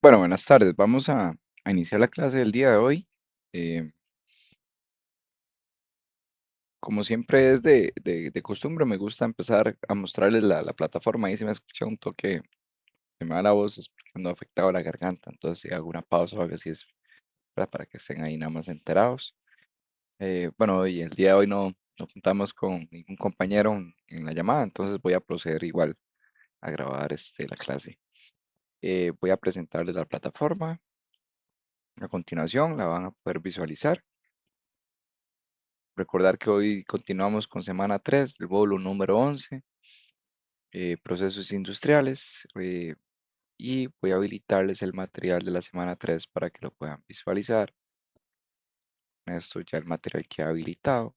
Bueno, buenas tardes. Vamos a iniciar la clase del día de hoy. Eh, Como siempre es de costumbre, me gusta empezar a mostrarles la plataforma. Ahí se me escucha un toque, se me va la voz, es porque ando afectado la garganta. Entonces, si hago una pausa o algo así, es para que estén ahí nada más enterados. Bueno, y el día de hoy no contamos con ningún compañero en la llamada, entonces voy a proceder igual a grabar la clase. Voy a presentarles la plataforma. A continuación, la van a poder visualizar. Recordar que hoy continuamos con semana 3 del módulo número 11, procesos industriales, y voy a habilitarles el material de la semana 3 para que lo puedan visualizar. Esto ya el material que ha habilitado.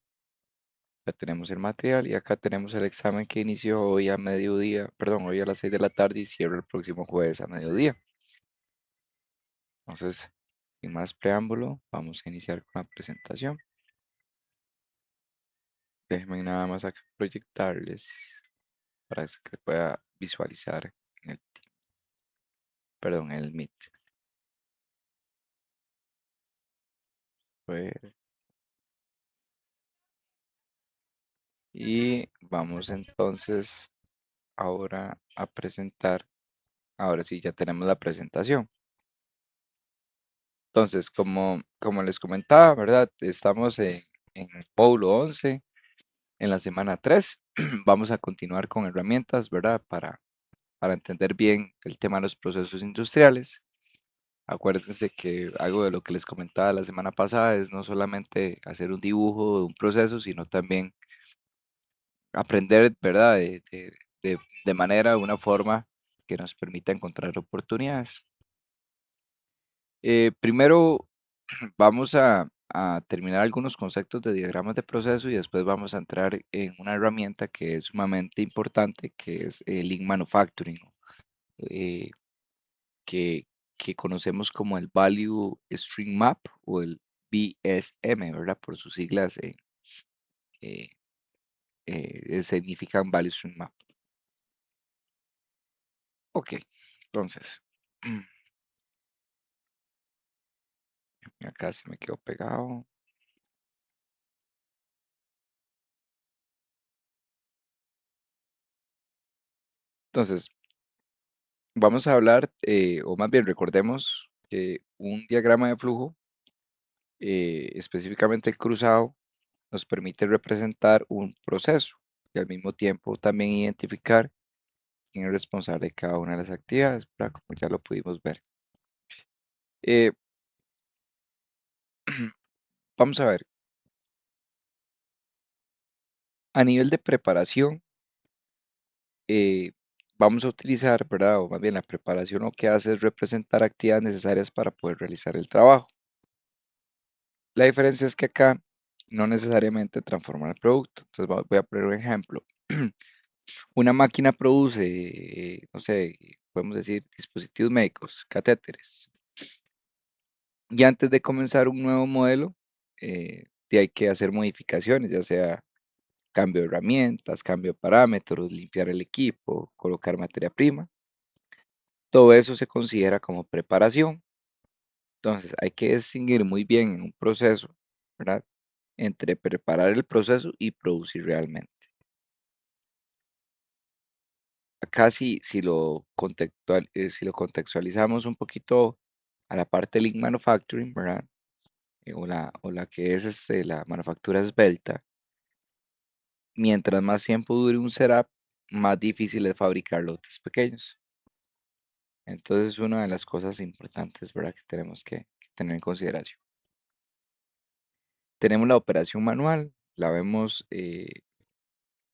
Ya tenemos el material y acá tenemos el examen que inició hoy a mediodía, perdón, hoy a las 6 de la tarde y cierra el próximo jueves a mediodía. Entonces, sin más preámbulo, vamos a iniciar con la presentación. Déjenme nada más acá proyectarles para que pueda visualizar en el, perdón, en el Meet. Pues, y vamos entonces ahora a presentar, ahora sí ya tenemos la presentación. Entonces, como les comentaba, ¿verdad? Estamos en el módulo 11, en la semana 3. Vamos a continuar con herramientas, ¿verdad? Para entender bien el tema de los procesos industriales. Acuérdense que algo de lo que les comentaba la semana pasada es no solamente hacer un dibujo de un proceso, sino también aprender, ¿verdad? De manera, de una forma que nos permita encontrar oportunidades. Primero vamos a terminar algunos conceptos de diagramas de proceso y después vamos a entrar en una herramienta que es sumamente importante, que es el Lean Manufacturing, eh, que, que conocemos como el Value Stream Map o el VSM, ¿verdad? Por sus siglas eh, significan Value Stream Map. Ok, entonces, acá se me quedó pegado. Entonces, vamos a hablar, o más bien recordemos que un diagrama de flujo, específicamente el cruzado, nos permite representar un proceso y al mismo tiempo también identificar quién es responsable de cada una de las actividades, ¿verdad? Como ya lo pudimos ver. Eh, Vamos a ver, a nivel de preparación, eh, vamos a utilizar, ¿verdad? O más bien la preparación lo que hace es representar actividades necesarias para poder realizar el trabajo. La diferencia es que acá no necesariamente transforma el producto. Entonces voy a poner un ejemplo. Una máquina produce, no sé, podemos decir dispositivos médicos, catéteres. Y antes de comenzar un nuevo modelo, sí hay que hacer modificaciones, ya sea cambio de herramientas, cambio de parámetros, limpiar el equipo, colocar materia prima. Todo eso se considera como preparación. Entonces hay que distinguir muy bien en un proceso, ¿verdad? Entre preparar el proceso y producir realmente. Acá si lo contextualizamos un poquito a la parte de Lean Manufacturing, ¿verdad? O la que es la manufactura esbelta, mientras más tiempo dure un setup, más difícil es fabricar lotes pequeños. Entonces, una de las cosas importantes, ¿verdad? Que tenemos que tener en consideración. Tenemos la operación manual, la vemos,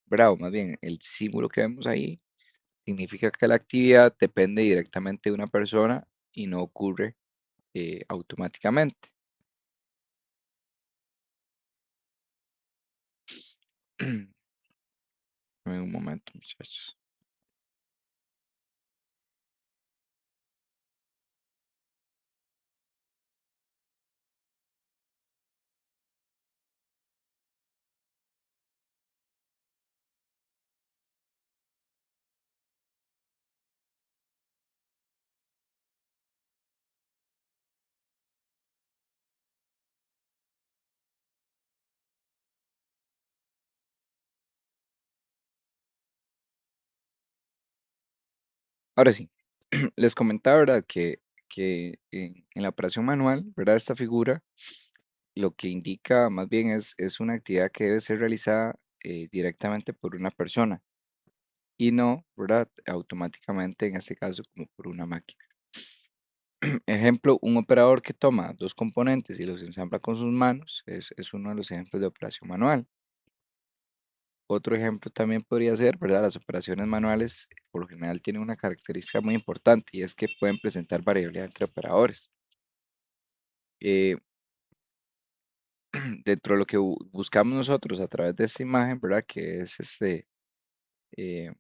¿verdad? O más bien, el símbolo que vemos ahí significa que la actividad depende directamente de una persona y no ocurre automáticamente. Dame un momento, muchachos. Ahora sí, les comentaba, ¿verdad? Que en la operación manual, ¿verdad? Esta figura lo que indica más bien es una actividad que debe ser realizada directamente por una persona y no, ¿verdad? Automáticamente, en este caso, como por una máquina. Ejemplo, un operador que toma dos componentes y los ensambla con sus manos es uno de los ejemplos de operación manual. Otro ejemplo también podría ser, ¿verdad? Las operaciones manuales por lo general tienen una característica muy importante y es que pueden presentar variabilidad entre operadores. Eh, Dentro de lo que buscamos nosotros a través de esta imagen, ¿verdad? Que es eh,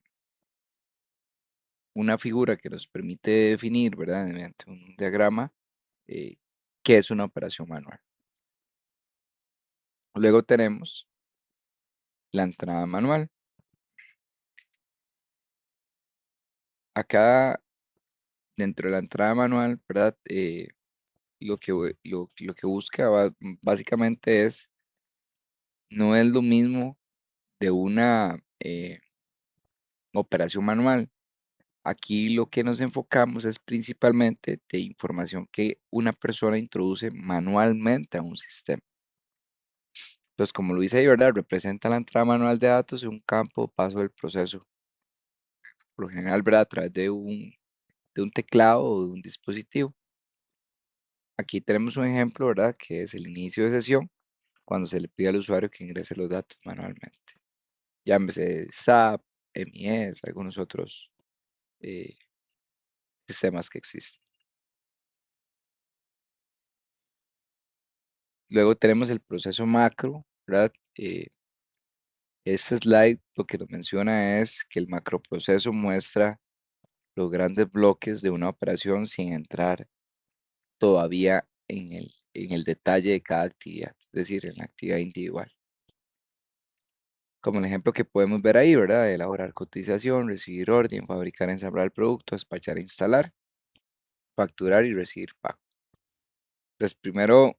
una figura que nos permite definir, ¿verdad? Mediante un diagrama, eh, qué es una operación manual. Luego tenemos la entrada manual. Acá, dentro de la entrada manual, ¿verdad? Lo que busca básicamente no es lo mismo de una operación manual. Aquí lo que nos enfocamos es principalmente de información que una persona introduce manualmente a un sistema. Entonces, como lo dice ahí, ¿verdad? Representa la entrada manual de datos en un campo o paso del proceso. Por lo general, ¿verdad? A través de un teclado o de un dispositivo. Aquí tenemos un ejemplo, ¿verdad? Que es el inicio de sesión, cuando se le pide al usuario que ingrese los datos manualmente. Llámese SAP, MES, algunos otros eh, sistemas que existen. Luego tenemos el proceso macro, ¿verdad? Este slide lo que nos menciona es que el macroproceso muestra los grandes bloques de una operación sin entrar todavía en el detalle de cada actividad, es decir, en la actividad individual. Como el ejemplo que podemos ver ahí, ¿verdad? Elaborar cotización, recibir orden, fabricar, ensamblar el producto, despachar, instalar, facturar y recibir pago. Entonces, primero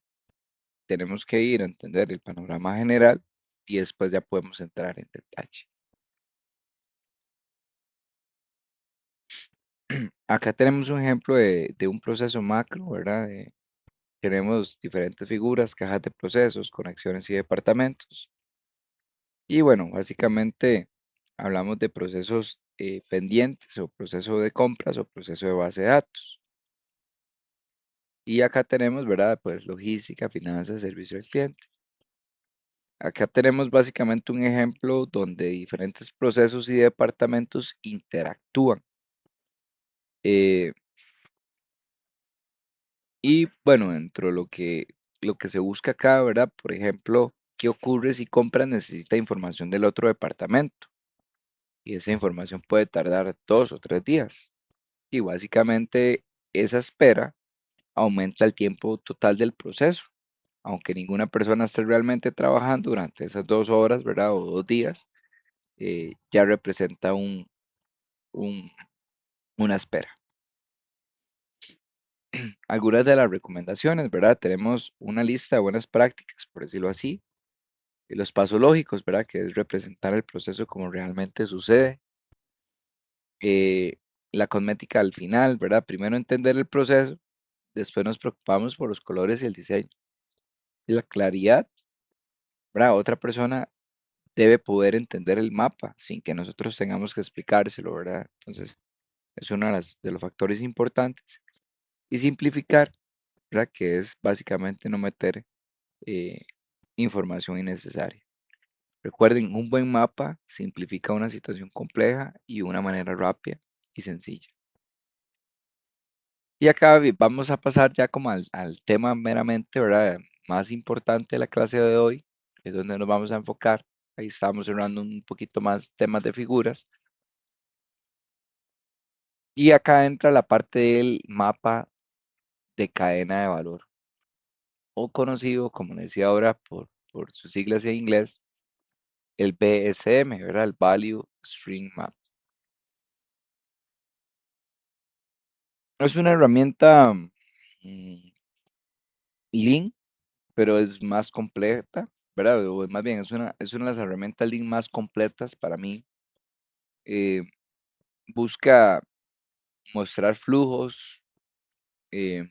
tenemos que ir a entender el panorama general y después ya podemos entrar en detalle. Acá tenemos un ejemplo de un proceso macro, ¿verdad? Tenemos diferentes figuras, cajas de procesos, conexiones y departamentos. Y bueno, básicamente hablamos de procesos pendientes o proceso de compras o proceso de base de datos. Y acá tenemos, ¿verdad? Pues logística, finanzas, servicio al cliente. Acá tenemos básicamente un ejemplo donde diferentes procesos y departamentos interactúan. Eh, y bueno, dentro de lo que se busca acá, ¿verdad? Por ejemplo, ¿qué ocurre si compra necesita información del otro departamento? Y esa información puede tardar 2 o 3 días. Y básicamente esa espera aumenta el tiempo total del proceso. Aunque ninguna persona esté realmente trabajando durante esas 2 horas, ¿verdad? O 2 días, ya representa un- una espera. Algunas de las recomendaciones, ¿verdad? Tenemos una lista de buenas prácticas, por decirlo así, y los pasos lógicos, ¿verdad? Que es representar el proceso como realmente sucede. eh, la cosmética al final, ¿verdad? Primero entender el proceso, después nos preocupamos por los colores y el diseño. Y la claridad, ¿verdad? Otra persona debe poder entender el mapa sin que nosotros tengamos que explicárselo, ¿verdad? Entonces, es uno de los factores importantes. Y simplificar, ¿verdad? Que es básicamente no meter eh, información innecesaria. Recuerden, un buen mapa simplifica una situación compleja y de una manera rápida y sencilla. Y acá vamos a pasar ya como al tema meramente, ¿verdad? Más importante de la clase de hoy, que es donde nos vamos a enfocar. Ahí estamos cerrando un poquito más temas de figuras. Y acá entra la parte del mapa de cadena de valor, o conocido, como le decía ahora, por sus siglas en inglés, el BSM, ¿verdad? El Value Stream Map. Es una herramienta Lean, pero es más completa, ¿verdad? O más bien, es una de las herramientas Lean más completas para mí. Eh, busca mostrar flujos eh,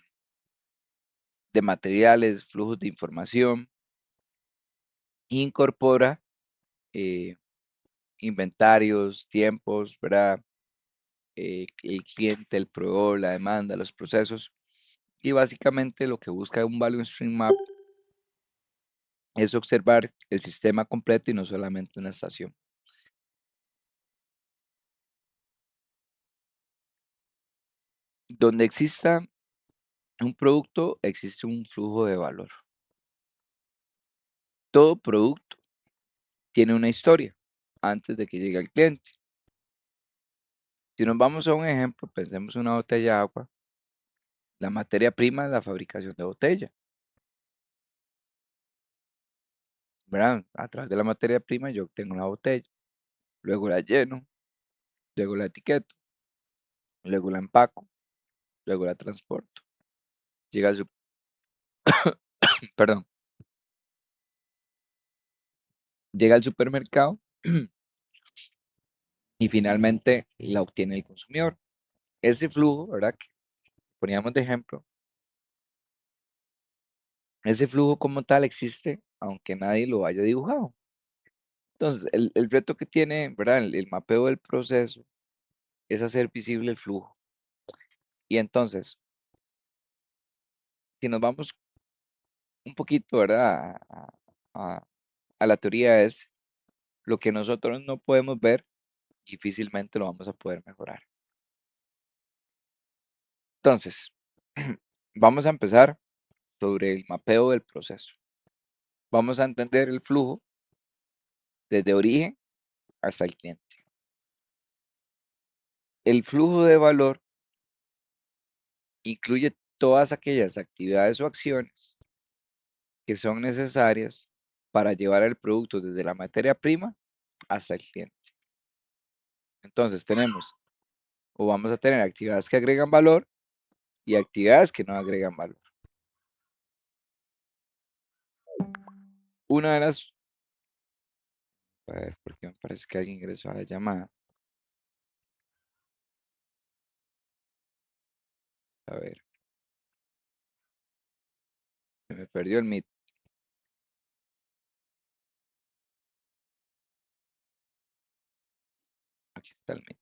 de materiales, flujos de información, incorpora eh, inventarios, tiempos, ¿verdad? El cliente, el proveedor, la demanda, los procesos. Y básicamente lo que busca un Value Stream Map es observar el sistema completo y no solamente una estación. Donde exista un producto, existe un flujo de valor. Todo producto tiene una historia antes de que llegue al cliente. Si nos vamos a un ejemplo, pensemos en una botella de agua. La materia prima es la fabricación de botella, ¿verdad? A través de la materia prima yo obtengo una botella, luego la lleno, luego la etiqueto, luego la empaco, luego la transporto. Llega al, perdón, llega al supermercado y finalmente la obtiene el consumidor. Ese flujo, ¿verdad? Que poníamos de ejemplo, ese flujo como tal existe aunque nadie lo haya dibujado. Entonces, el reto que tiene, ¿verdad? El mapeo del proceso es hacer visible el flujo. Y entonces, si nos vamos un poquito, ¿verdad? A- a la teoría es lo que nosotros no podemos ver, difícilmente lo vamos a poder mejorar. Entonces, vamos a empezar sobre el mapeo del proceso. Vamos a entender el flujo desde origen hasta el cliente. El flujo de valor incluye todas aquellas actividades o acciones que son necesarias para llevar el producto desde la materia prima hasta el cliente. Entonces tenemos o vamos a tener actividades que agregan valor y actividades que no agregan valor. Una de las, a ver, porque me parece que alguien ingresó a la llamada. A ver, se me perdió el Meet. Aquí está el Meet.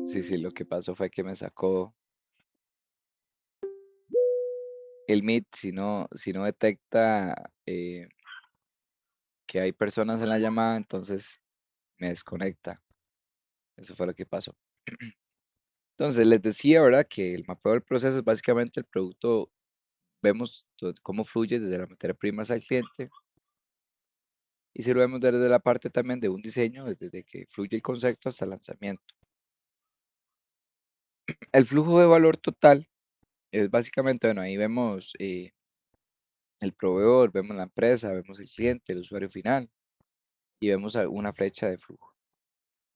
Sí, lo que pasó fue que me sacó el Meet, si no detecta que hay personas en la llamada, entonces me desconecta. Eso fue lo que pasó. Entonces, les decía, ¿verdad? Que el mapeo del proceso es básicamente el producto, vemos cómo fluye desde la materia prima hasta el cliente, y si lo vemos desde la parte también de un diseño, desde que fluye el concepto hasta el lanzamiento. El flujo de valor total es básicamente, bueno, ahí vemos el proveedor, vemos la empresa, vemos el cliente, el usuario final, y vemos una flecha de flujo.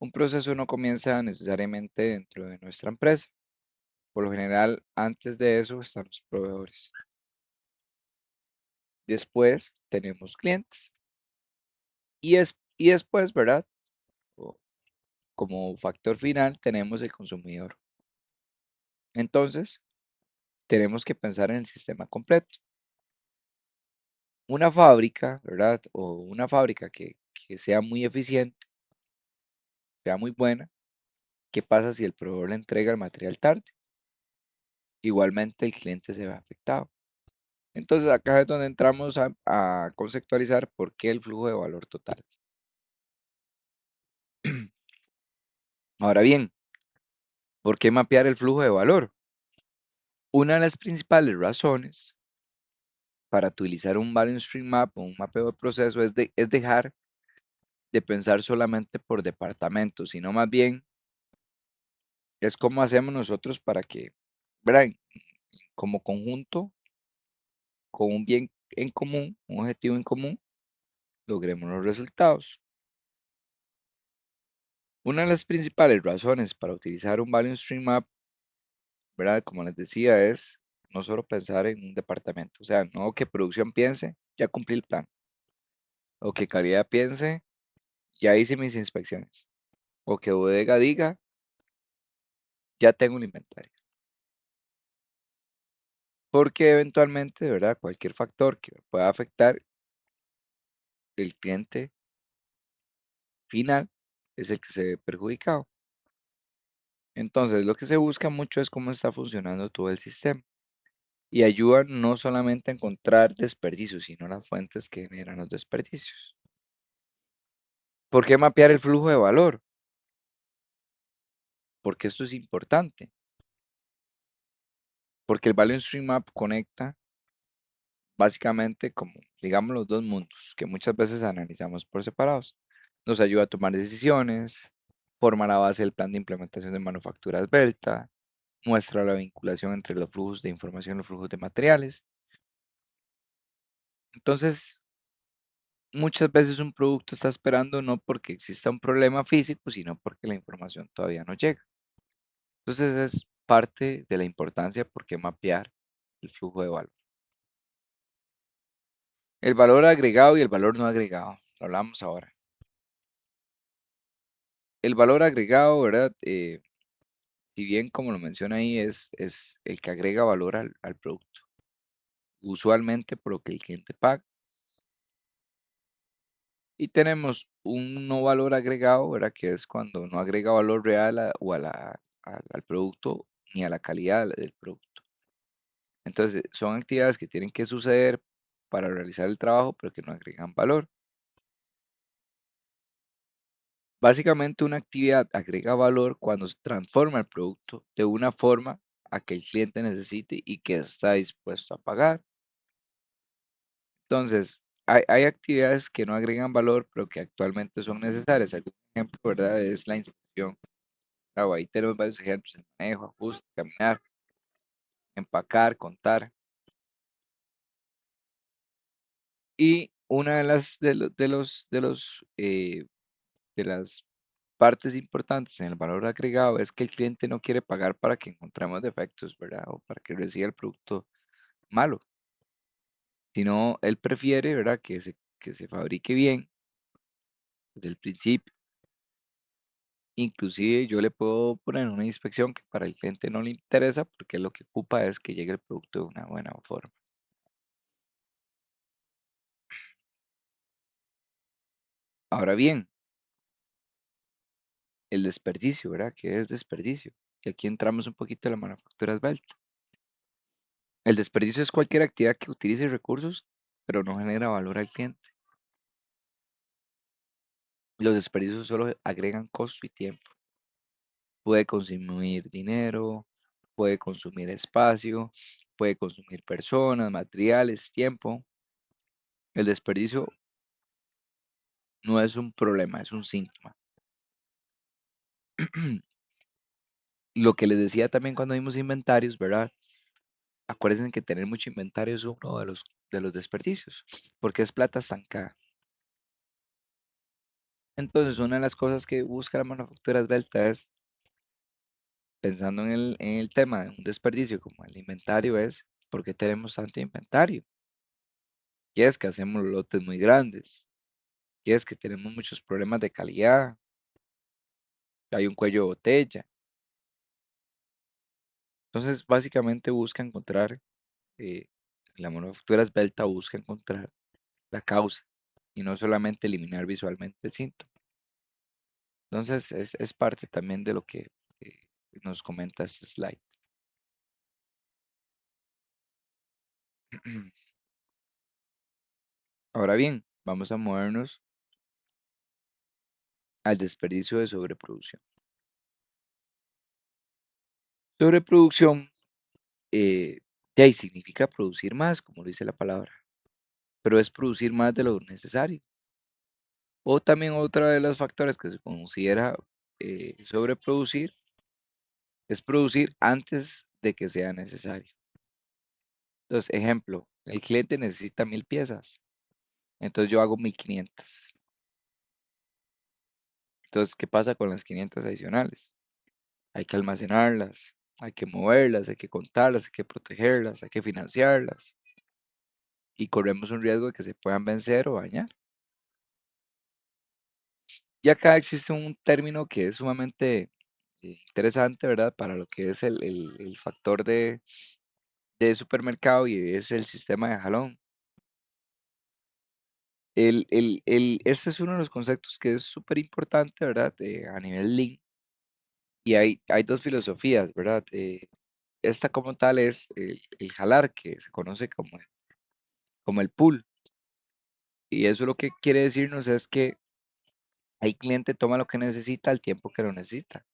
Un proceso no comienza necesariamente dentro de nuestra empresa. Por lo general, antes de eso están los proveedores. Después tenemos clientes. Y después, ¿verdad? O como factor final tenemos el consumidor. Entonces, tenemos que pensar en el sistema completo. Una fábrica, ¿verdad? O una fábrica que sea muy eficiente, sea muy buena. ¿Qué pasa si el proveedor le entrega el material tarde? Igualmente el cliente se ve afectado. Entonces acá es donde entramos a conceptualizar por qué el flujo de valor total. Ahora bien, ¿por qué mapear el flujo de valor? Una de las principales razones para utilizar un Value Stream Map o un mapeo de proceso es dejar de pensar solamente por departamento, sino más bien es cómo hacemos nosotros para que, ¿verdad? Como conjunto, con un bien en común, un objetivo en común, logremos los resultados. Una de las principales razones para utilizar un Value Stream Map, ¿verdad? Como les decía, es no solo pensar en un departamento, o sea, no que producción piense ya cumplí el plan. O que calidad piense, ya hice mis inspecciones. O que bodega diga, ya tengo un inventario. Porque eventualmente, ¿verdad? Cualquier factor que pueda afectar el cliente final es el que se ve perjudicado. Entonces, lo que se busca mucho es cómo está funcionando todo el sistema y ayuda no solamente a encontrar desperdicios, sino las fuentes que generan los desperdicios. ¿Por qué mapear el flujo de valor? Porque esto es importante, porque el Value Stream Map conecta básicamente como, digamos, los dos mundos que muchas veces analizamos por separados. Nos ayuda a tomar decisiones, forma la base del plan de implementación de manufacturas Delta, muestra la vinculación entre los flujos de información y los flujos de materiales. Entonces, muchas veces un producto está esperando no porque exista un problema físico, sino porque la información todavía no llega. Entonces, es parte de la importancia por qué mapear el flujo de valor. El valor agregado y el valor no agregado. Lo hablamos ahora. El valor agregado, ¿verdad? Si bien, como lo menciona ahí, es el que agrega valor al producto. Usualmente por lo que el cliente paga. Y tenemos un no valor agregado, ¿verdad? Que es cuando no agrega valor real al producto ni a la calidad del producto. Entonces, son actividades que tienen que suceder para realizar el trabajo, pero que no agregan valor. Básicamente, una actividad agrega valor cuando se transforma el producto de una forma a que el cliente necesite y que está dispuesto a pagar. Entonces, hay actividades que no agregan valor, pero que actualmente son necesarias. Algún ejemplo, ¿verdad? Es la inspección. Claro, ahí tenemos varios ejemplos: el manejo, ajuste, caminar, empacar, contar. Y una de las partes importantes en el valor agregado es que el cliente no quiere pagar para que encontremos defectos, ¿verdad? O para que reciba el producto malo, sino él prefiere, ¿verdad? Que se fabrique bien desde el principio. Inclusive yo le puedo poner una inspección que para el cliente no le interesa porque lo que ocupa es que llegue el producto de una buena forma. Ahora bien, el desperdicio, ¿verdad? ¿Qué es desperdicio? Y aquí entramos un poquito en la manufactura esbelta. El desperdicio es cualquier actividad que utilice recursos, pero no genera valor al cliente. Los desperdicios solo agregan costo y tiempo. Puede consumir dinero, puede consumir espacio, puede consumir personas, materiales, tiempo. El desperdicio no es un problema, es un síntoma. Lo que les decía también cuando vimos inventarios, ¿verdad? Acuérdense que tener mucho inventario es uno de los desperdicios, porque es plata estancada. Entonces, una de las cosas que busca la manufactura esbelta es, pensando en el tema de un desperdicio como el inventario, es ¿por qué tenemos tanto inventario? Y es que hacemos lotes muy grandes, y es que tenemos muchos problemas de calidad, hay un cuello de botella. Entonces, básicamente busca encontrar, eh, la manufactura esbelta busca encontrar la causa y no solamente eliminar visualmente el síntoma. Entonces, es parte también de lo que eh, nos comenta este slide. Ahora bien, vamos a movernos al desperdicio de sobreproducción. Sobreproducción, de ahí significa producir más, como lo dice la palabra, pero es producir más de lo necesario. O también otra de los factores que se considera sobreproducir es producir antes de que sea necesario. Entonces, ejemplo, el cliente necesita 1000 piezas, entonces yo hago 1500. Entonces, ¿qué pasa con las 500 adicionales? Hay que almacenarlas, hay que moverlas, hay que contarlas, hay que protegerlas, hay que financiarlas. y corremos un riesgo de que se puedan vencer o dañar. Y acá existe un término que es sumamente interesante, ¿verdad? Para lo que es el factor de supermercado y es el sistema de jalón. Este es uno de los conceptos que es súper importante, ¿verdad? A nivel Lean. Y hay dos filosofías, ¿verdad? Esta como tal es el jalar, que se conoce como el pull. Y eso lo que quiere decirnos es que el cliente toma lo que necesita al tiempo que lo necesita.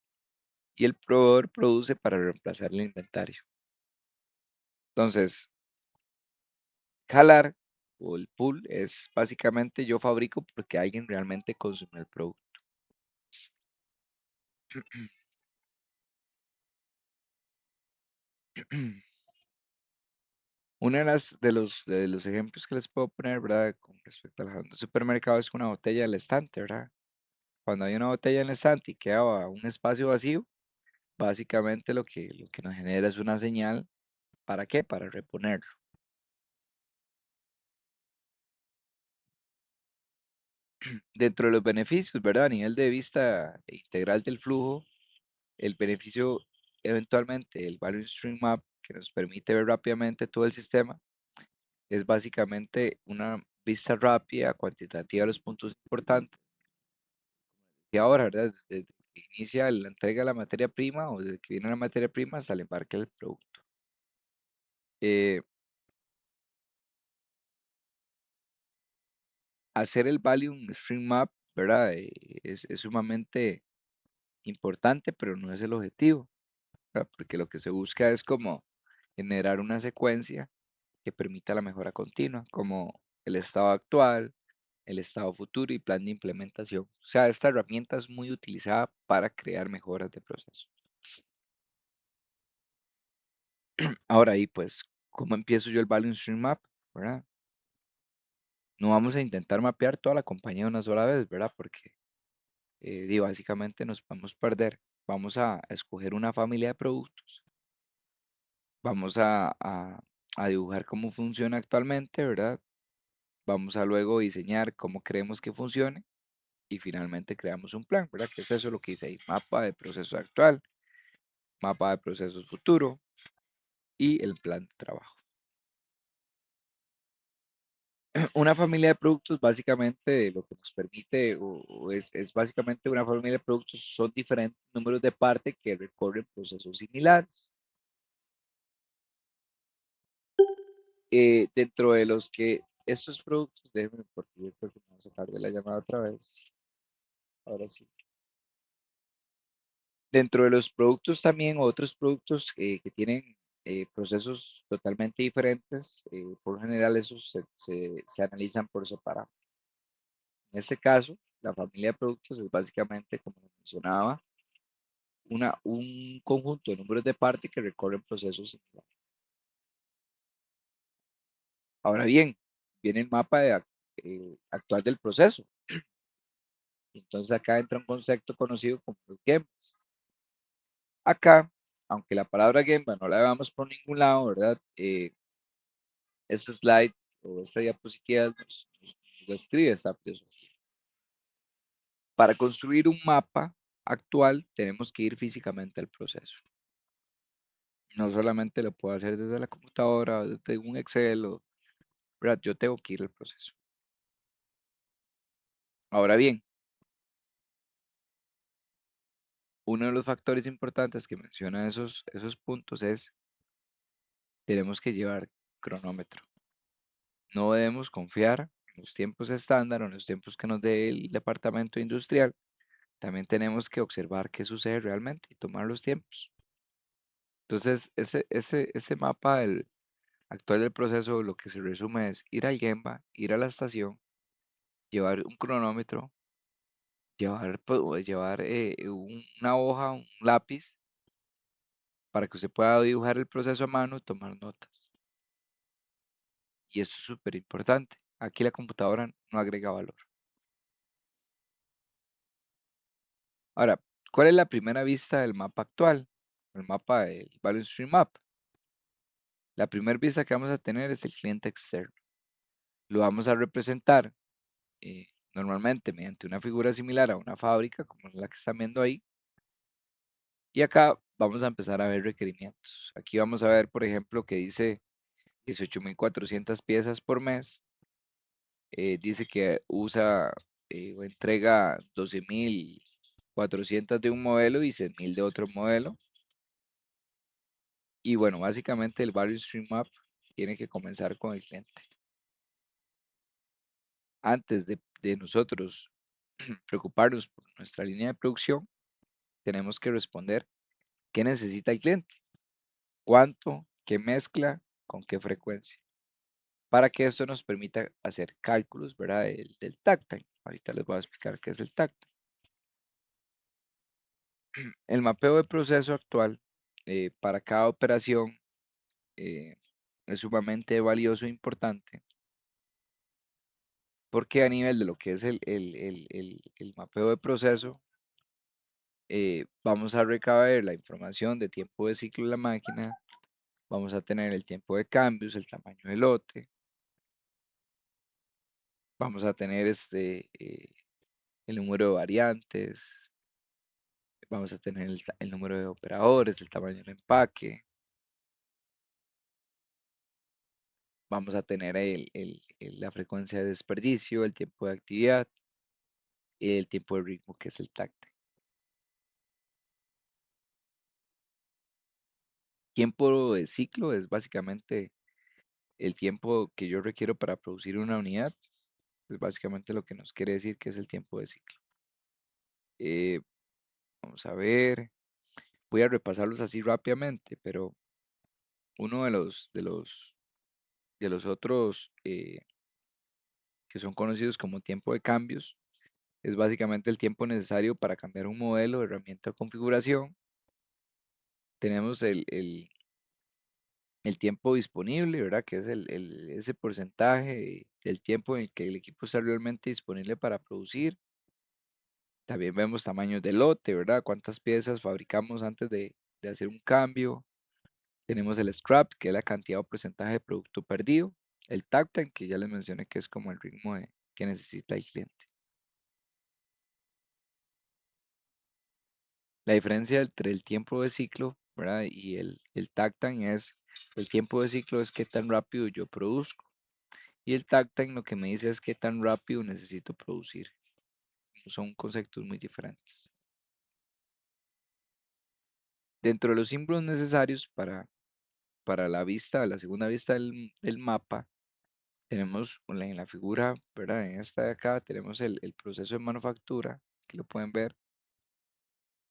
Y el proveedor produce para reemplazar el inventario. Entonces, jalar o el pull es básicamente yo fabrico porque alguien realmente consume el producto. Uno de los ejemplos que les puedo poner, ¿verdad? Con respecto al jardín de supermercado es una botella del estante, ¿verdad? Cuando hay una botella en el estante y queda un espacio vacío, básicamente lo que nos genera es una señal. ¿Para qué? Para reponerlo. Dentro de los beneficios, ¿verdad? A nivel de vista integral del flujo, el beneficio eventualmente, el Value Stream Map, que nos permite ver rápidamente todo el sistema, es básicamente una vista rápida, cuantitativa de los puntos importantes. Y ahora, ¿verdad? Desde que inicia la entrega de la materia prima o desde que viene la materia prima hasta el embarque del producto. Eh, Hacer el Value Stream Map, ¿verdad? Es sumamente importante, pero no es el objetivo, ¿verdad? Porque lo que se busca es como generar una secuencia que permita la mejora continua, como el estado actual, el estado futuro y plan de implementación. O sea, esta herramienta es muy utilizada para crear mejoras de proceso. Ahora ahí, pues, ¿cómo empiezo yo el Value Stream Map? ¿Verdad? No vamos a intentar mapear toda la compañía de una sola vez, ¿verdad? Porque básicamente nos podemos perder. Vamos a escoger una familia de productos, vamos a dibujar cómo funciona actualmente, ¿verdad? Vamos a luego diseñar cómo creemos que funcione y finalmente creamos un plan, ¿verdad? Que es eso lo que dice ahí, mapa de proceso actual, mapa de procesos futuro y el plan de trabajo. Una familia de productos básicamente lo que nos permite o es básicamente una familia de productos son diferentes números de parte que recorren procesos similares. Dentro de los que estos productos, déjenme porque yo creo que me voy a sacar de la llamada otra vez. Ahora sí. Dentro de los productos también, otros productos que tienen procesos totalmente diferentes, por general esos se analizan por separado. En este caso, la familia de productos es básicamente, como mencionaba, un conjunto de números de parte que recorren procesos similares. Ahora bien, viene el mapa actual del proceso. Entonces acá entra un concepto conocido como los Gemmas. Acá, aunque la palabra Gemba no la veamos por ningún lado, ¿verdad? Este slide o esta diapositiva nos describe esta filosofía. Para construir un mapa actual tenemos que ir físicamente al proceso. No solamente lo puedo hacer desde la computadora, desde un Excel, ¿verdad? Yo tengo que ir al proceso. Ahora bien, uno de los factores importantes que menciona esos puntos es, tenemos que llevar cronómetro. No debemos confiar en los tiempos estándar o en los tiempos que nos dé el departamento industrial. También tenemos que observar qué sucede realmente y tomar los tiempos. Entonces, ese mapa actual del proceso, lo que se resume es ir al Gemba, ir a la estación, llevar un cronómetro, llevar una hoja, un lápiz, para que usted pueda dibujar el proceso a mano y tomar notas. Y esto es súper importante. Aquí la computadora no agrega valor. Ahora, ¿cuál es la primera vista del mapa actual? El mapa del Value Stream Map. La primera vista que vamos a tener es el cliente externo. Lo vamos a representar normalmente mediante una figura similar a una fábrica, como la que están viendo ahí. Y acá vamos a empezar a ver requerimientos. Aquí vamos a ver, por ejemplo, que dice 18.400 piezas por mes. Dice que usa o entrega 12.400 de un modelo y 6.000 de otro modelo. Y bueno, básicamente el Value Stream Map tiene que comenzar con el cliente. Antes de nosotros preocuparnos por nuestra línea de producción, tenemos que responder qué necesita el cliente, cuánto, qué mezcla, con qué frecuencia, para que esto nos permita hacer cálculos, ¿verdad? Del takt time. Ahorita les voy a explicar qué es el takt time. El mapeo de proceso actual para cada operación eh, es sumamente valioso e importante porque a nivel de lo que es el mapeo de proceso, vamos a recabar la información de tiempo de ciclo de la máquina, vamos a tener el tiempo de cambios, el tamaño del lote, vamos a tener el número de variantes, vamos a tener el número de operadores, el tamaño del empaque, vamos a tener la frecuencia de desperdicio, el tiempo de actividad y el tiempo de ritmo, que es el tacto. Tiempo de ciclo es básicamente el tiempo que yo requiero para producir una unidad. Es básicamente lo que nos quiere decir que es el tiempo de ciclo. Eh, Vamos a ver, voy a repasarlos así rápidamente, pero uno de los otros que son conocidos como tiempo de cambios es básicamente el tiempo necesario para cambiar un modelo, herramienta o configuración. Tenemos el tiempo disponible, ¿verdad? Que es ese porcentaje del tiempo en el que el equipo está realmente disponible para producir. También vemos tamaños de lote, ¿verdad? Cuántas piezas fabricamos antes de hacer un cambio. Tenemos el scrap, que es la cantidad o porcentaje de producto perdido. El takt time, que ya les mencioné que es como el ritmo que necesita el cliente. La diferencia entre el tiempo de ciclo, ¿verdad? Y el takt time es, el tiempo de ciclo es qué tan rápido yo produzco. Y el takt time lo que me dice es qué tan rápido necesito producir. Son conceptos muy diferentes. Dentro de los símbolos necesarios para la vista, la segunda vista del mapa, tenemos en la figura, ¿verdad? En esta de acá tenemos el proceso de manufactura, que lo pueden ver.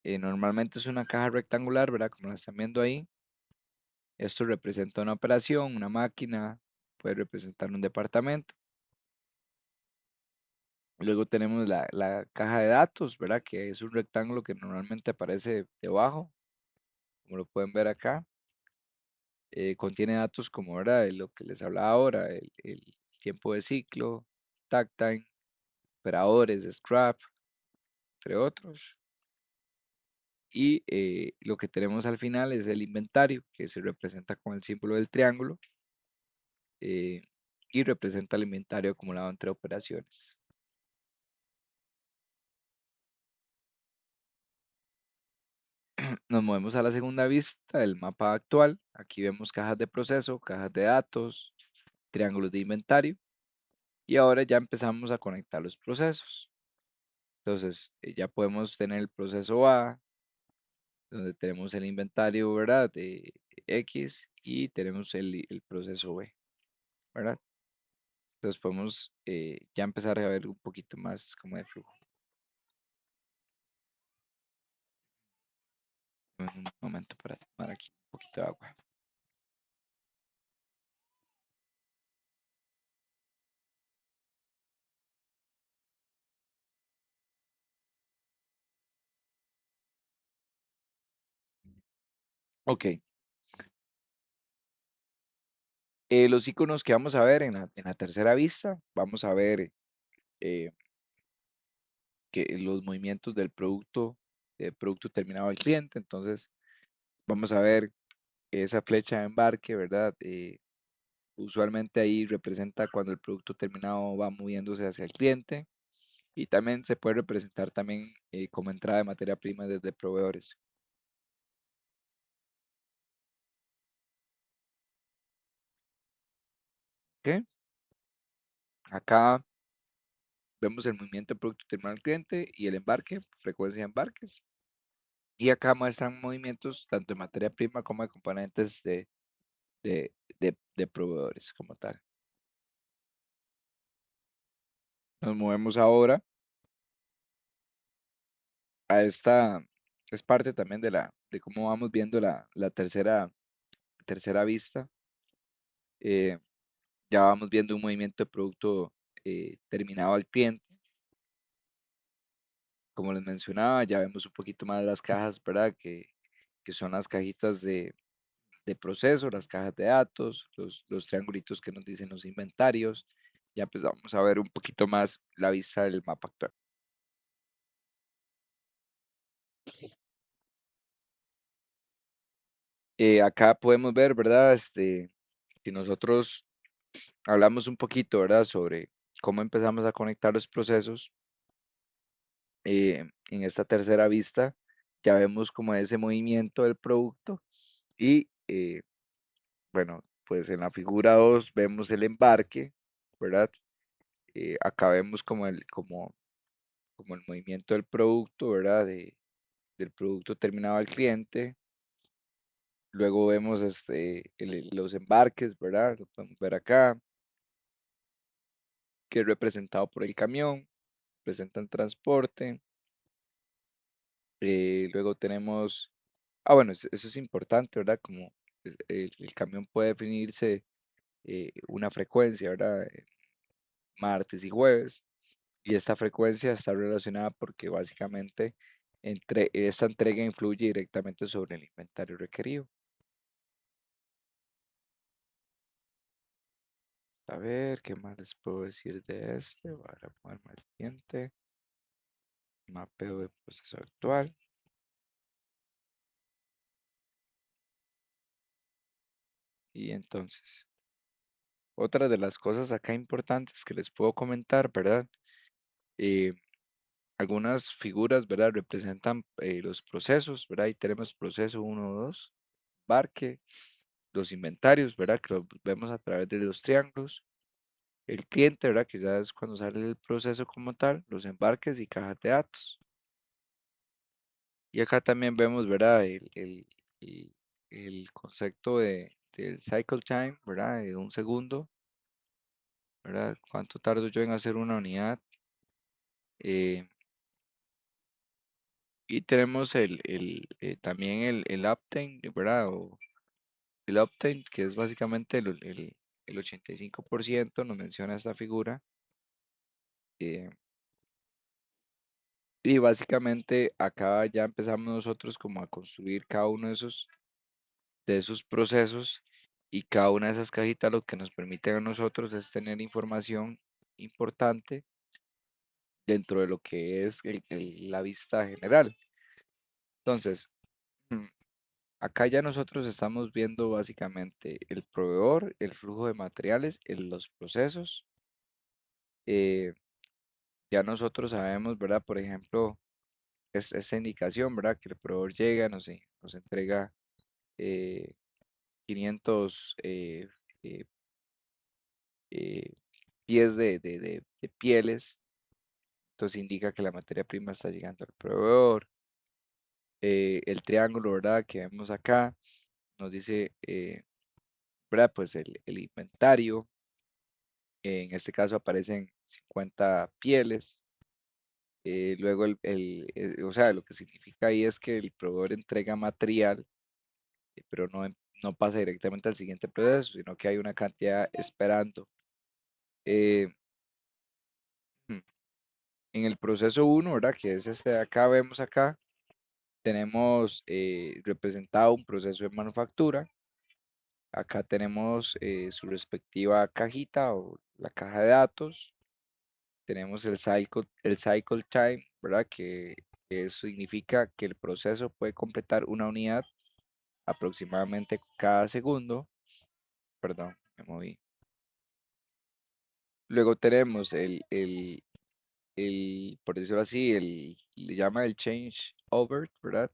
Normalmente es una caja rectangular, ¿verdad? Como la están viendo ahí. Esto representa una operación, una máquina, puede representar un departamento. Luego tenemos la caja de datos, ¿verdad? Que es un rectángulo que normalmente aparece debajo, como lo pueden ver acá. Contiene datos como, ¿verdad? De lo que les hablaba ahora, el tiempo de ciclo, takt time, operadores, scrap, entre otros. Y lo que tenemos al final es el inventario, que se representa con el símbolo del triángulo eh, y representa el inventario acumulado entre operaciones. Nos movemos a la segunda vista del mapa actual. Aquí vemos cajas de proceso, cajas de datos, triángulos de inventario. Y ahora ya empezamos a conectar los procesos. Entonces, ya podemos tener el proceso A, donde tenemos el inventario, ¿verdad? De X y tenemos el proceso B, ¿verdad? Entonces podemos ya empezar a ver un poquito más como de flujo. Un momento para tomar aquí un poquito de agua. Ok, los iconos que vamos a ver en la tercera vista, vamos a ver eh, que los movimientos del producto terminado al cliente. Entonces, vamos a ver esa flecha de embarque, ¿verdad? Usualmente ahí representa cuando el producto terminado va moviéndose hacia el cliente y también se puede representar también como entrada de materia prima desde proveedores. ¿Ok? Acá vemos el movimiento del producto terminado al cliente y el embarque, frecuencia de embarques. Y acá muestran movimientos tanto de materia prima como de componentes de proveedores como tal. Nos movemos ahora a esta, es parte también de cómo vamos viendo la tercera vista. Eh, ya vamos viendo un movimiento de producto terminado al cliente. Como les mencionaba, ya vemos un poquito más las cajas, ¿verdad? Que son las cajitas de proceso, las cajas de datos, los triangulitos que nos dicen los inventarios. Ya pues vamos a ver un poquito más la vista del mapa actual. Acá podemos ver, ¿verdad? Si nosotros hablamos un poquito, ¿verdad? Sobre cómo empezamos a conectar los procesos, en esta tercera vista ya vemos como ese movimiento del producto y bueno, pues en la figura 2 vemos el embarque, ¿verdad? Acá vemos como el movimiento del producto, ¿verdad? Del producto terminado al cliente. Luego vemos los embarques, ¿verdad? Lo podemos ver acá, que es representado por el camión, presenta el transporte. Luego tenemos, bueno, eso es importante, ¿verdad? Como el camión puede definirse una frecuencia, ¿verdad? Martes y jueves. Y esta frecuencia está relacionada porque básicamente esta entrega influye directamente sobre el inventario requerido. A ver, ¿qué más les puedo decir de este? Voy a ponerme al siguiente. Mapeo de proceso actual. Y entonces, otra de las cosas acá importantes que les puedo comentar, ¿verdad? Eh, algunas figuras, ¿verdad? Representan los procesos, ¿verdad? Ahí tenemos proceso 1, 2, barque, los inventarios, ¿verdad? Que los vemos a través de los triángulos. El cliente, ¿verdad? Que ya es cuando sale el proceso como tal, los embarques y cajas de datos. Y acá también vemos, ¿verdad? El- el concepto del cycle time, ¿verdad? De un segundo, ¿verdad? ¿Cuánto tardo yo en hacer una unidad? Eh, y tenemos también el uptime, ¿verdad? O el uptime, que es básicamente el 85%, nos menciona esta figura. eh, y básicamente acá ya empezamos nosotros como a construir cada uno de esos procesos y cada una de esas cajitas lo que nos permite a nosotros es tener información importante dentro de lo que es la vista general. Entonces, mm, acá ya nosotros estamos viendo básicamente el proveedor, el flujo de materiales, los procesos. eh, ya nosotros sabemos, ¿verdad? Por ejemplo, esa indicación, ¿verdad? Que el proveedor llega, nos entrega 500 eh, eh, pies de pieles, entonces indica que la materia prima está llegando al proveedor. El triángulo, ¿verdad? Que vemos acá nos dice, ¿verdad? Pues el inventario. En este caso aparecen 50 pieles. Luego, o sea, lo que significa ahí es que el proveedor entrega material, pero no pasa directamente al siguiente proceso, sino que hay una cantidad esperando. Eh, mm, en el proceso uno, ¿verdad? Que es este de acá, vemos acá, tenemos representado un proceso de manufactura. Acá tenemos su respectiva cajita o la caja de datos. Tenemos el cycle time, ¿verdad? Que eso significa que el proceso puede completar una unidad aproximadamente cada segundo. Perdón, me moví. Luego tenemos por decirlo así, le llama el change over, ¿verdad?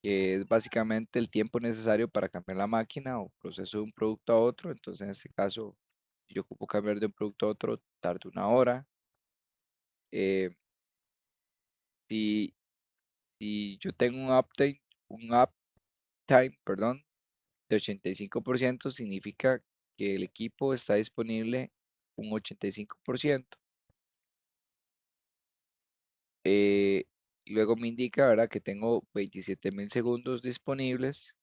Que es básicamente el tiempo necesario para cambiar la máquina o proceso de un producto a otro. Entonces, en este caso, si yo ocupo cambiar de un producto a otro, tardo una hora. Eh, si, si yo tengo un uptime, perdón, de 85%, significa que el equipo está disponible un 85%. Eh, Luego me indica, ¿verdad?, que tengo 27.000 segundos disponibles.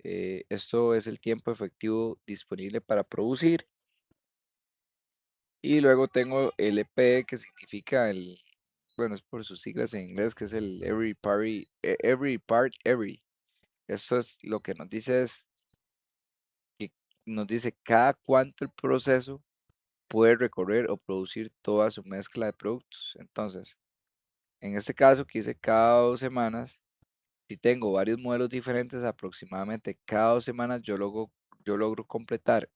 Esto es el tiempo efectivo disponible para producir. Y luego tengo el EP, que significa bueno, es por sus siglas en inglés, que es el every part, every. Esto es lo que nos dice es que nos dice cada cuánto el proceso puede recorrer o producir toda su mezcla de productos. Entonces, en este caso que hice cada 2 semanas, si tengo varios modelos diferentes, aproximadamente cada 2 semanas yo logro completar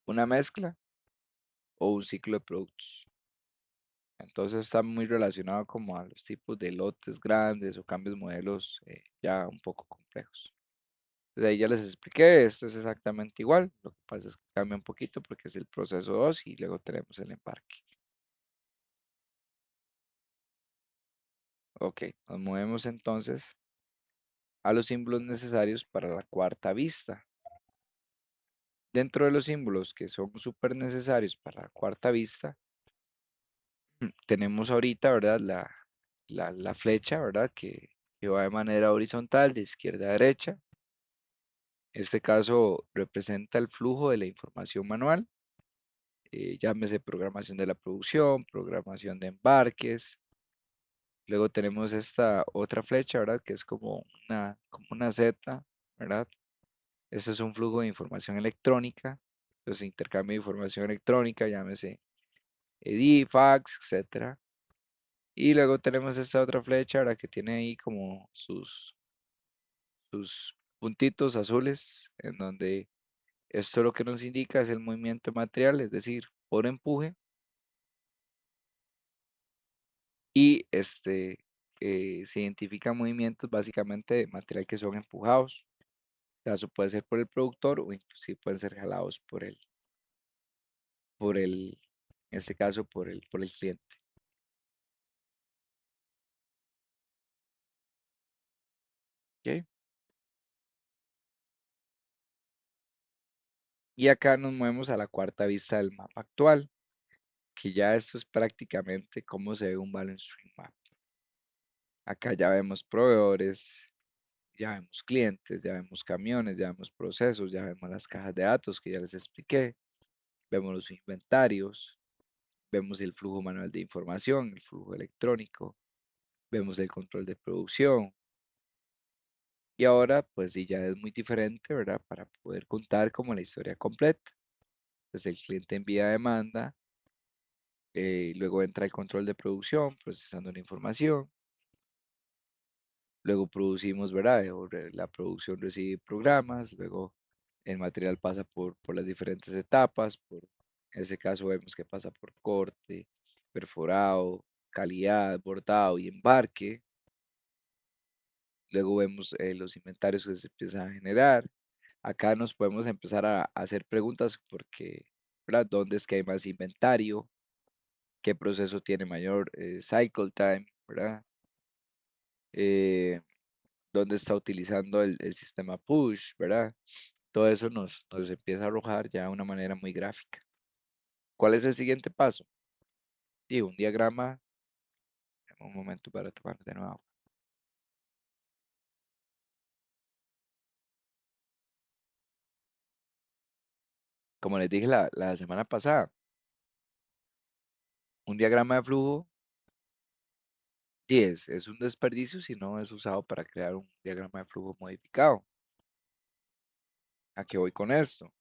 una mezcla o un ciclo de productos. Entonces está muy relacionado como a los tipos de lotes grandes o cambios de modelos ya un poco complejos. Entonces ahí ya les expliqué, esto es exactamente igual, lo que pasa es que cambia un poquito porque es el proceso 2 y luego tenemos el embarque. Ok, nos movemos entonces a los símbolos necesarios para la cuarta vista. Dentro de los símbolos que son súper necesarios para la cuarta vista, tenemos ahorita, ¿verdad? La flecha, ¿verdad? Que va de manera horizontal, de izquierda a derecha. Este caso representa el flujo de la información manual, llámese programación de la producción, programación de embarques. Luego tenemos esta otra flecha, ¿verdad? Que es como una Z, ¿verdad? Eso es un flujo de información electrónica. Entonces, intercambio de información electrónica, llámese EDI, fax, etcétera. Y luego tenemos esta otra flecha, ¿verdad? Que tiene ahí como sus puntitos azules, en donde esto lo que nos indica es el movimiento de material, es decir, por empuje. Y se identifican movimientos básicamente de material que son empujados. Eso puede ser por el productor o inclusive pueden ser jalados en este caso, por el cliente. ¿Ok? Y acá nos movemos a la cuarta vista del mapa actual, que ya esto es prácticamente cómo se ve un balance stream map. Acá ya vemos proveedores, ya vemos clientes, ya vemos camiones, ya vemos procesos, ya vemos las cajas de datos que ya les expliqué, vemos los inventarios, vemos el flujo manual de información, el flujo electrónico, vemos el control de producción. Y ahora, pues sí, ya es muy diferente, ¿verdad? Para poder contar como la historia completa. Pues el cliente envía demanda, luego entra el control de producción, procesando la información. Luego producimos, ¿verdad? La producción recibe programas, luego el material pasa por las diferentes etapas, en ese caso vemos que pasa por corte, perforado, calidad, bordado y embarque. Luego vemos los inventarios que se empiezan a generar. Acá nos podemos empezar a hacer preguntas porque, ¿verdad? ¿Dónde es que hay más inventario? ¿Qué proceso tiene mayor cycle time? ¿Verdad? Eh, ¿Dónde está utilizando el sistema push? ¿Verdad? Todo eso nos empieza a arrojar ya de una manera muy gráfica. ¿Cuál es el siguiente paso? Y un diagrama, un momento para tomar de nuevo. Como les dije la semana pasada, un diagrama de flujo es un desperdicio si no es usado para crear un diagrama de flujo modificado. ¿A qué voy con esto?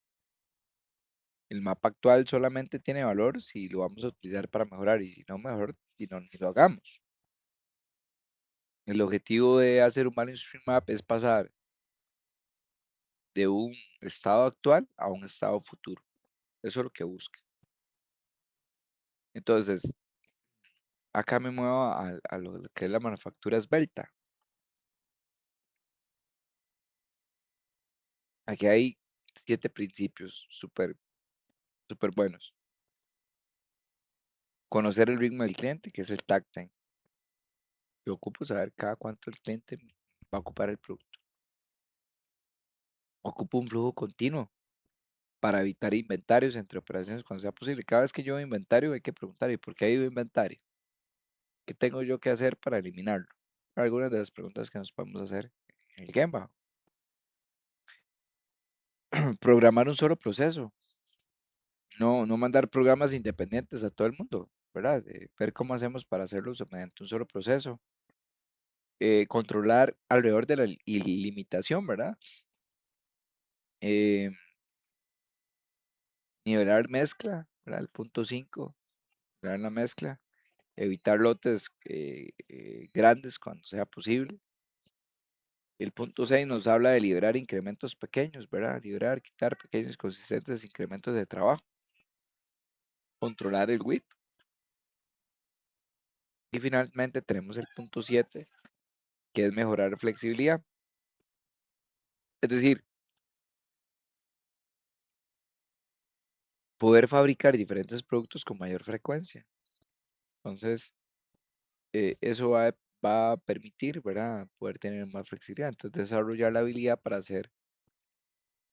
El mapa actual solamente tiene valor si lo vamos a utilizar para mejorar y si no, mejor si no, ni lo hagamos. El objetivo de hacer un balance stream map es pasar de un estado actual a un estado futuro. Eso es lo que busca. Entonces, acá me muevo a lo que es la manufactura esbelta. Aquí hay 7 principios súper, súper buenos. Conocer el ritmo del cliente, que es el tag time. Yo ocupo saber cada cuánto el cliente va a ocupar el producto. Ocupo un flujo continuo para evitar inventarios entre operaciones cuando sea posible. Cada vez que yo veo inventario hay que preguntar, ¿y por qué hay inventario? ¿Qué tengo yo que hacer para eliminarlo? Algunas de las preguntas que nos podemos hacer en el Gemba. Programar un solo proceso, no mandar programas independientes a todo el mundo, ¿verdad? Ver cómo hacemos para hacerlos mediante un solo proceso. Controlar alrededor de la ilimitación, ¿verdad? Eh, nivelar mezcla, ¿verdad? El punto 5, nivelar la mezcla. Evitar lotes grandes cuando sea posible. El punto 6 nos habla de liberar incrementos pequeños, ¿verdad? Liberar, quitar pequeños y consistentes incrementos de trabajo. Controlar el WIP. Y finalmente tenemos el punto 7, que es mejorar la flexibilidad. Es decir, poder fabricar diferentes productos con mayor frecuencia. Entonces, eso va a permitir, ¿verdad? Poder tener más flexibilidad. Entonces, desarrollar la habilidad para hacer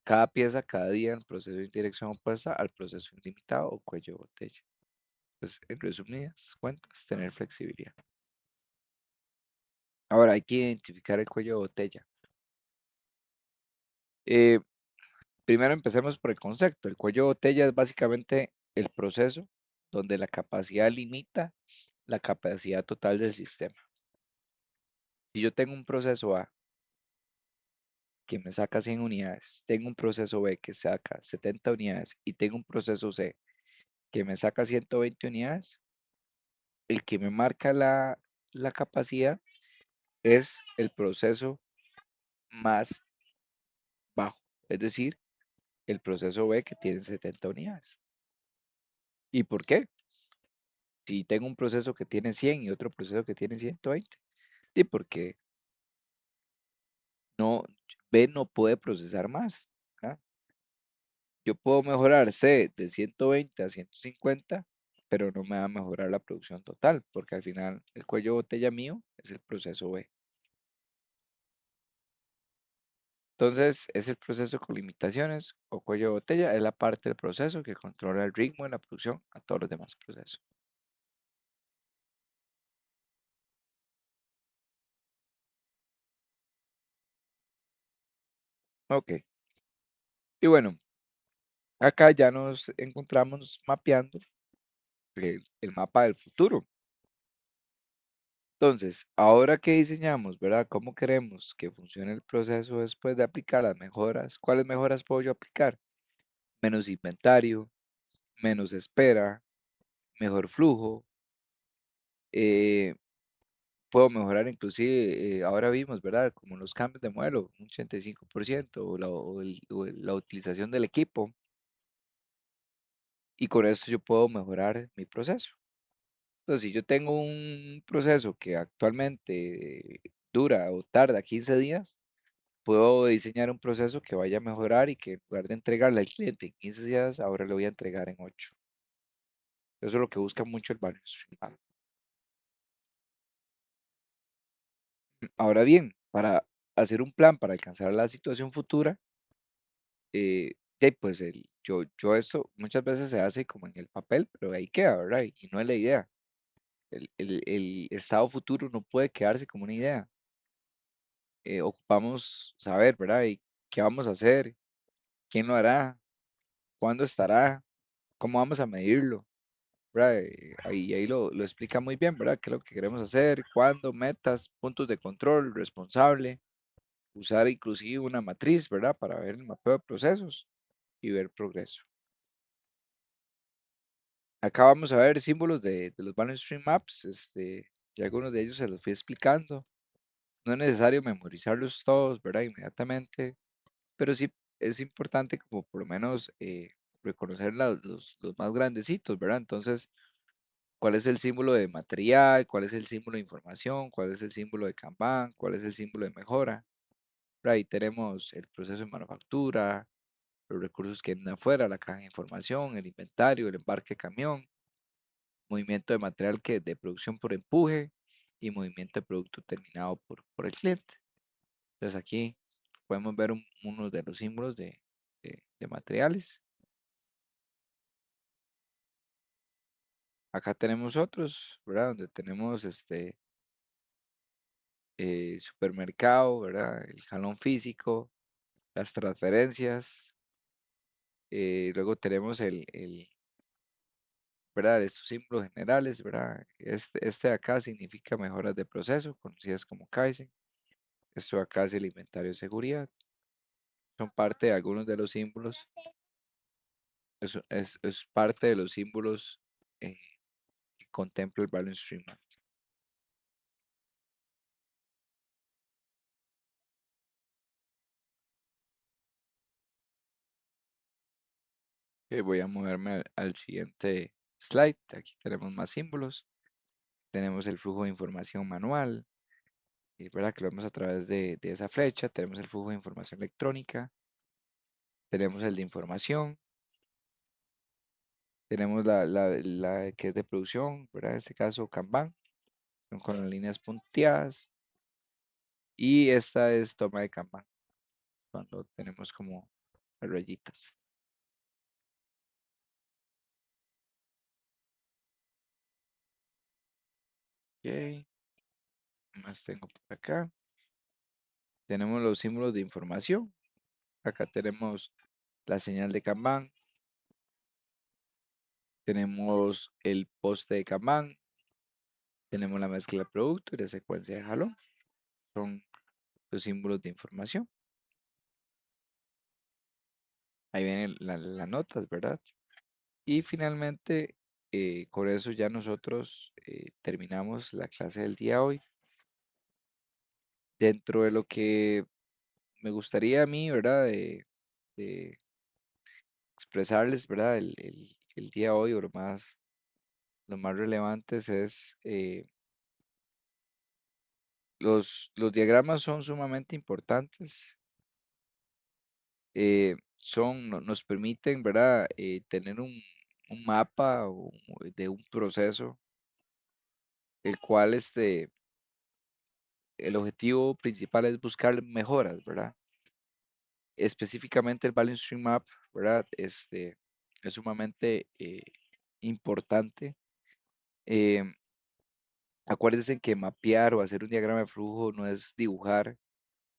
cada pieza cada día en proceso de dirección opuesta al proceso ilimitado o cuello de botella. Pues, en resumidas cuentas, tener flexibilidad. Ahora, hay que identificar el cuello de botella. Eh, Primero empecemos por el concepto. El cuello de botella es básicamente el proceso donde la capacidad limita la capacidad total del sistema. Si yo tengo un proceso A que me saca 100 unidades, tengo un proceso B que saca 70 unidades y tengo un proceso C que me saca 120 unidades, el que me marca la capacidad es el proceso más bajo, es decir, el proceso B que tiene 70 unidades. ¿Y por qué? Si tengo un proceso que tiene 100 y otro proceso que tiene 120. Sí, porque no, B no puede procesar más. ¿Verdad? Yo puedo mejorar C de 120 a 150, pero no me va a mejorar la producción total, porque al final el cuello de botella mío es el proceso B. Entonces, es el proceso con limitaciones o cuello de botella, es la parte del proceso que controla el ritmo de la producción a todos los demás procesos. Ok, y bueno, acá ya nos encontramos mapeando el mapa del futuro. Entonces, ahora que diseñamos, ¿verdad? ¿Cómo queremos que funcione el proceso después de aplicar las mejoras? ¿Cuáles mejoras puedo yo aplicar? Menos inventario, menos espera, mejor flujo. eh, Puedo mejorar inclusive, ahora vimos, ¿verdad? Como los cambios de modelo, un 85%, la utilización del equipo. Y con esto yo puedo mejorar mi proceso. Entonces, si yo tengo un proceso que actualmente dura o tarda 15 días, puedo diseñar un proceso que vaya a mejorar y que en lugar de entregarle al cliente en 15 días, ahora le voy a entregar en 8. Eso es lo que busca mucho el Value Stream Map. Ahora bien, para hacer un plan para alcanzar la situación futura, pues yo esto muchas veces se hace como en el papel, pero ahí queda, ¿verdad? Y no es la idea. El estado futuro no puede quedarse como una idea. Ocupamos saber, ¿verdad? ¿Y qué vamos a hacer? ¿Quién lo hará? ¿Cuándo estará? ¿Cómo vamos a medirlo? ¿Verdad? Ahí lo explica muy bien, ¿verdad? ¿Qué es lo que queremos hacer? ¿Cuándo? Metas, puntos de control, responsable, usar inclusive una matriz, ¿verdad? Para ver el mapeo de procesos y ver progreso. Acá vamos a ver símbolos de los Value Stream Maps, y algunos de ellos se los fui explicando. No es necesario memorizarlos todos, ¿verdad? Inmediatamente, pero sí es importante como por lo menos reconocer los más grandecitos, ¿verdad? Entonces, cuál es el símbolo de material, cuál es el símbolo de información, cuál es el símbolo de Kanban, cuál es el símbolo de mejora. Por ahí tenemos el proceso de manufactura, los recursos que vienen afuera, la caja de información, el inventario, el embarque de camión, movimiento de material que de producción por empuje y movimiento de producto terminado por el cliente. Entonces aquí podemos ver uno de los símbolos de materiales. Acá tenemos otros, ¿verdad? Donde tenemos supermercado, ¿verdad? El jalón físico, las transferencias. Luego tenemos ¿verdad? Estos símbolos generales, ¿verdad? Este de acá significa mejoras de proceso, conocidas como Kaizen. Esto de acá es el inventario de seguridad. Son parte de algunos de los símbolos. Es parte de los símbolos eh, que contempla el Balance Stream Map. Voy a moverme al siguiente slide. Aquí tenemos más símbolos. Tenemos el flujo de información manual, ¿verdad? Que lo vemos a través de esa flecha. Tenemos el flujo de información electrónica. Tenemos el de información. Tenemos la que es de producción, ¿verdad? En este caso, Kanban, son con las líneas punteadas. Y esta es toma de Kanban, cuando tenemos como rayitas. Ok, ¿qué más tengo por acá? Tenemos los símbolos de información. Acá tenemos la señal de Kanban. Tenemos el poste de Kanban. Tenemos la mezcla de producto y la secuencia de jalón. Son los símbolos de información. Ahí vienen las notas, ¿verdad? Y finalmente, con eso ya nosotros terminamos la clase del día de hoy. Dentro de lo que me gustaría a mí, ¿verdad? De expresarles, ¿verdad? El día de hoy, o lo más relevantes es, los diagramas son sumamente importantes. Nos permiten, ¿verdad? Tener un mapa de un proceso, el cual el objetivo principal es buscar mejoras, ¿verdad? Específicamente el Value Stream Map, ¿verdad? Es sumamente importante. Eh, Acuérdense que mapear o hacer un diagrama de flujo no es dibujar,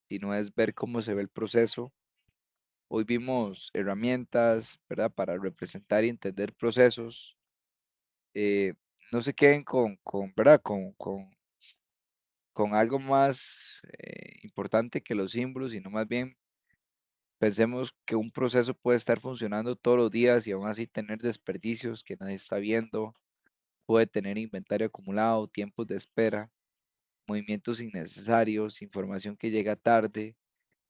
sino es ver cómo se ve el proceso. Hoy vimos herramientas, ¿verdad? Para representar y entender procesos. Eh, no se queden ¿verdad? Con algo más importante que los símbolos, sino más bien pensemos que un proceso puede estar funcionando todos los días y aún así tener desperdicios que nadie está viendo, puede tener inventario acumulado, tiempos de espera, movimientos innecesarios, información que llega tarde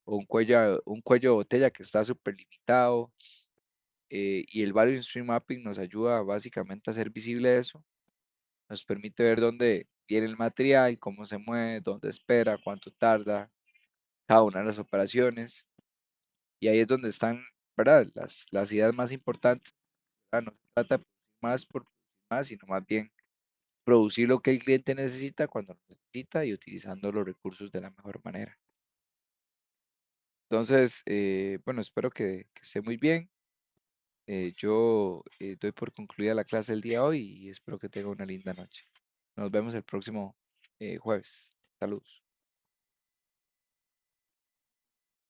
o un cuello de botella que está súper limitado. Y el Value Stream Mapping nos ayuda básicamente a hacer visible eso, nos permite ver dónde viene el material, cómo se mueve, dónde espera, cuánto tarda cada una de las operaciones. Y ahí es donde están, ¿verdad? Las ideas más importantes, ¿verdad? No se trata de producir más por producir más, sino más bien producir lo que el cliente necesita cuando lo necesita y utilizando los recursos de la mejor manera. Entonces, bueno, espero que esté muy bien. Yo doy por concluida la clase del día de hoy y espero que tenga una linda noche. Nos vemos el próximo jueves. Saludos.